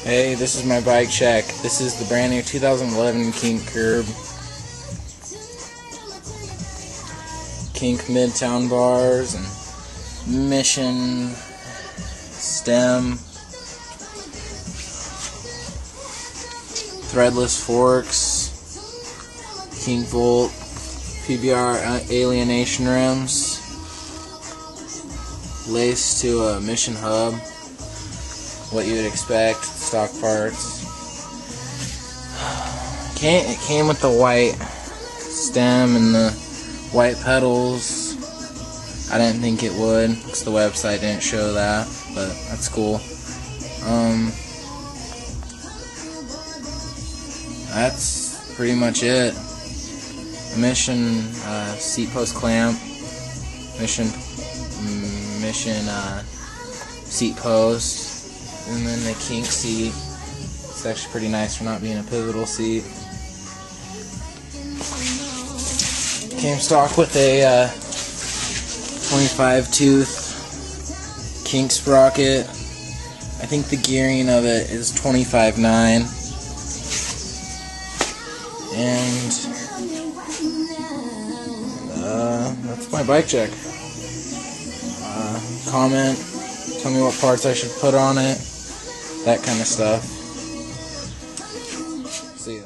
Hey, this is my bike check. This is the brand new 2011 Kink curb. Kink Midtown bars and Mission stem. Threadless forks. Kink Volt. PBR alienation rims. Laced to a Mission hub. What you would expect, stock parts. It came with the white stem and the white pedals. I didn't think it would because the website didn't show that, but that's cool. That's pretty much it. Mission seat post clamp. Mission seat post. And then the Kink seat. It's actually pretty nice for not being a pivotal seat. Came stock with a 25 tooth Kink sprocket. I think the gearing of it is 25.9. And that's my bike check. Comment, tell me what parts I should put on it. That kind of stuff. See ya.